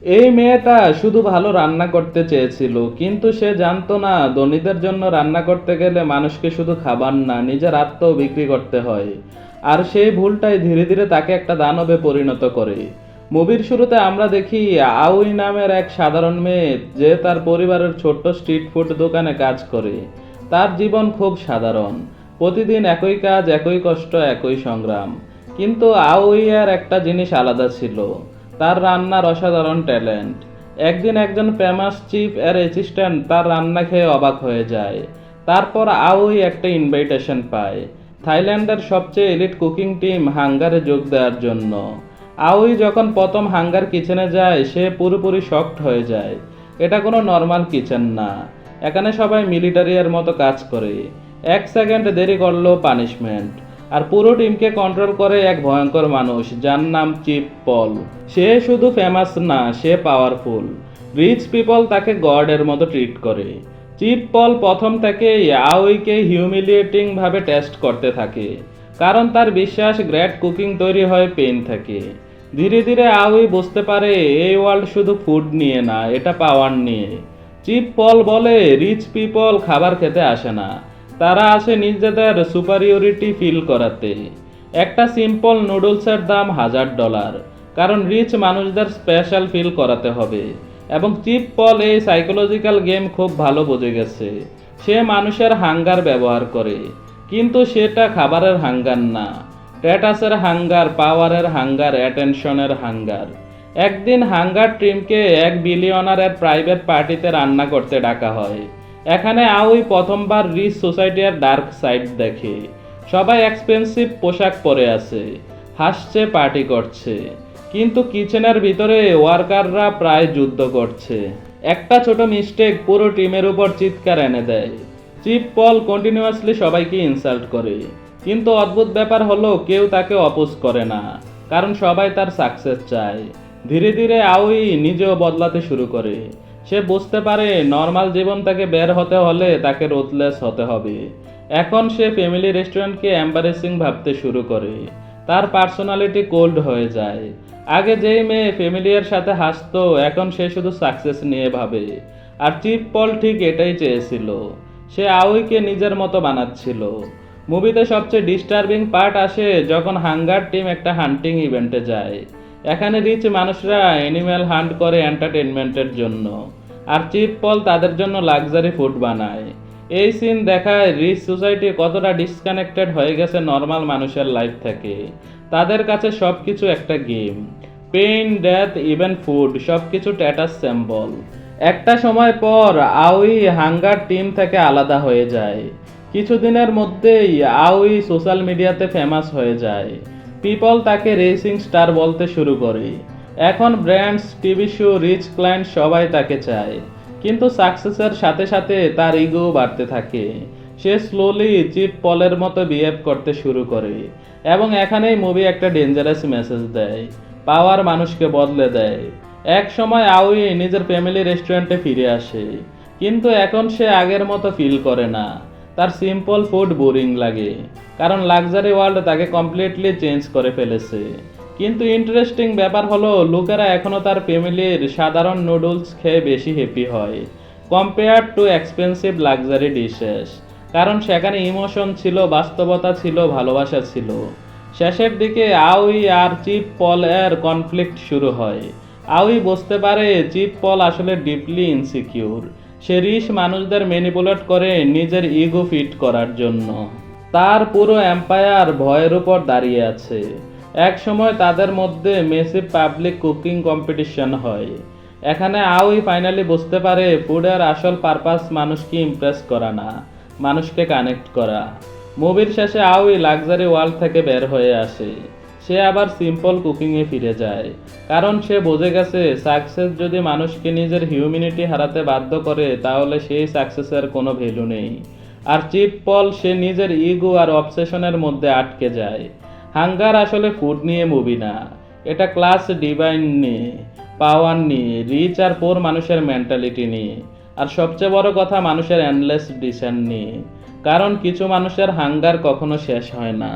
এই মেয়েটা শুধু ভালো রান্না করতে চেয়েছিল, কিন্তু সে জানতো না ধনীদের জন্য রান্না করতে গেলে মানুষকে শুধু খাবার না, নিজের আত্মাও বিক্রি করতে হয়। আর সেই ভুলটাই ধীরে ধীরে তাকে একটা দানবে পরিণত করে। মুভির শুরুতে আমরা দেখি আউই নামের এক সাধারণ মেয়ে, যে তার পরিবারের ছোট্ট স্ট্রিট ফুড দোকানে কাজ করে। তার জীবন খুব সাধারণ, প্রতিদিন একই কাজ, একই কষ্ট, একই সংগ্রাম। কিন্তু আউইয়ার একটা জিনিস আলাদা ছিল, তার রান্নার অসাধারণ ট্যালেন্ট। একদিন একজন ফেমাস চিফ এর অ্যাসিস্ট্যান্ট তার রান্না খেয়ে অবাক হয়ে যায়। তারপর আউই একটা ইনভাইটেশন পায় থাইল্যান্ডের সবচেয়ে এলিট কুকিং টিম হাঙ্গারে যোগ দেওয়ার জন্য। আউই যখন প্রথম হাঙ্গার কিচেনে যায়, সে পুরোপুরি শকড হয়ে যায়। এটা কোনো নর্মাল কিচেন না, এখানে সবাই মিলিটারির মতো কাজ করে। এক সেকেন্ড দেরি করলেও পানিশমেন্ট। আর পুরো টিমকে কন্ট্রোল করে এক ভয়ঙ্কর মানুষ, যার নাম চিপ পল। সে শুধু ফেমাস না, সে পাওয়ারফুল। রিচ পিপল তাকে গডের মতো ট্রিট করে। চিপ পল প্রথম থেকেই আউইকে হিউমিলিয়েটিং ভাবে টেস্ট করতে থাকে, কারণ তার বিশ্বাস গ্রেট কুকিং তৈরি হয় পেইন থেকে। ধীরে ধীরে আউই বুঝতে পারে এই ওয়ার্ল্ড শুধু ফুড নিয়ে না, এটা পাওয়ার নিয়ে। চিপ পল বলে রিচ পিপল খাবার খেতে আসে না, তারা আসে নিজেদের সুপারিয়রিটি ফিল করাতে। একটা সিম্পল নুডলসের দাম $1000, কারণ রিচ মানুষদের স্পেশাল ফিল করাতে হবে। এবং চিপ পল এই সাইকোলজিক্যাল গেম খুব ভালো বুঝে গেছে। সে মানুষের হাঙ্গার ব্যবহার করে, কিন্তু সেটা খাবারের হাঙ্গার না, স্ট্যাটাসের হাঙ্গার, পাওয়ারের হাঙ্গার, অ্যাটেনশনের হাঙ্গার। একদিন হাঙ্গার টিমকে $1 বিলিয়নারের প্রাইভেট পার্টিতে রান্না করতে ডাকা হয়। এখানে আউই প্রথমবার রিচ সোসাইটির ডার্ক সাইড দেখে। সবাই এক্সপেন্সিভ পোশাক পরে আছে, হাসছে, পার্টি করছে, কিন্তু কিচেনের ভিতরে ওয়ার্কাররা প্রায় যুদ্ধ করছে। একটা ছোট মিস্টেক পুরো টিমের উপর চিৎকার এনে দেয়। চিপ পল কন্টিনিউয়াসলি সবাইকে ইনসাল্ট করে, কিন্তু অদ্ভুত ব্যাপার হলো কেউ তাকে অপোজ করে না, কারণ সবাই তার সাকসেস চায়। ধীরে ধীরে আউই নিজেও বদলাতে শুরু করে। সে বুঝতে পারে নর্মাল জীবন থেকে বের হতে হলে তাকে রুথলেস হতে হবে। এখন সে ফ্যামিলি রেস্টুরেন্টকে এম্বারেসিং ভাবতে শুরু করে। তার পার্সোনালিটি কোল্ড হয়ে যায়। আগে যেই মেয়ে ফ্যামিলিয়ার সাথে হাসতো, এখন সে শুধু সাকসেস নিয়ে ভাবে। আর চিপ পল ঠিক এটাই চেয়েছিল। সে আউইকে নিজের মতো বানাচ্ছিল। মুভিতে সবচেয়ে ডিস্টার্বিং পার্ট আসে যখন হাঙ্গার টিম একটা হান্টিং ইভেন্টে যায়। এখানে রিচ মানুষরা অ্যানিম্যাল হান্ট করে এন্টারটেনমেন্টের জন্য, আর চিপ পল তাদের জন্য লাক্সারি ফুড বানায়। এই সিন দেখায় রিচ সোসাইটি কতটা ডিসকানেক্টেড হয়ে গেছে নর্মাল মানুষের লাইফ থেকে। তাদের কাছে সব কিছু একটা game, pain, death, even food, সব কিছু স্ট্যাটাস সিম্বল। একটা সময় পর আউই হাঙ্গার টিম থেকে আলাদা হয়ে যায়। কিছুদিনের মধ্যেই আউই সোশ্যাল মিডিয়াতে ফেমাস হয়ে যায়। পিপল তাকে রেসিং স্টার বলতে শুরু করে। এখন brands, TV show, rich client সবাই তাকে চায়। কিন্তু সাকসেসের সাথে সাথে তার ইগো বাড়তে থাকে। সে স্লোলি চিপ পলের মতো বিহেভ করতে শুরু করে। এবং এখানেই মুভি একটা ডেঞ্জারাস মেসেজ দেয়, পাওয়ার মানুষকে বদলে দেয়। এক সময় আউই নিজের ফ্যামিলি রেস্টুরেন্টে ফিরে আসে, কিন্তু এখন সে আগের মতো ফিল করে না। তার সিম্পল ফুড বোরিং লাগে, কারণ লাক্সারি ওয়ার্ল্ড তাকে কমপ্লিটলি চেঞ্জ করে ফেলেছে। কিন্তু ইন্টারেস্টিং ব্যাপার হলো লোকেরা এখনও তার ফ্যামিলির সাধারণ নুডলস খেয়ে বেশি হ্যাপি হয় compare too expensive luxury dishes, কারণ সেখানে ইমোশন ছিল, বাস্তবতা ছিল, ভালোবাসা ছিল। শেষের দিকে আউই আর চিপ পল এর কনফ্লিক্ট শুরু হয়। আউই বুঝতে পারে চিপ পল আসলে ডিপলি ইনসিকিউর। সে রিচ মানুষদের ম্যানিপুলেট করে নিজের ইগো ফিট করার জন্য। তার পুরো এম্পায়ার ভয়ের উপর দাঁড়িয়ে আছে। এক সময় তাদের মধ্যে মেসিভ পাবলিক কুকিং কম্পিটিশন হয়। এখানে আউই ফাইনালি বুঝতে পারে ফুডের আসল পারপাস মানুষকে ইমপ্রেস করা না, মানুষকে কানেক্ট করা। মুভির শেষে আউই লাক্সারি ওয়ার্ল্ড থেকে বের হয়ে আসে। সে আবার সিম্পল কুকিংয়ে ফিরে যায়, কারণ সে বুঝে গেছে সাকসেস যদি মানুষকে নিজের হিউম্যানিটি হারাতে বাধ্য করে, তাহলে সেই সাকসেসের কোনো ভ্যালু নেই। আর চিপ পল, সে নিজের ইগো আর অবসেশনের মধ্যে আটকে যায়। হাঙ্গার আসলে ফুড নিয়ে মুভি না, এটা ক্লাস ডিভাইন নিয়ে, পাওয়ার নিয়ে, রিচ আর পোর মানুষের মেন্টালিটি নিয়ে, আর সবচেয়ে বড় কথা মানুষের এন্ডলেস ডিসেন্ট নিয়ে। কারণ কিছু মানুষের হাঙ্গার কখনো শেষ হয় না।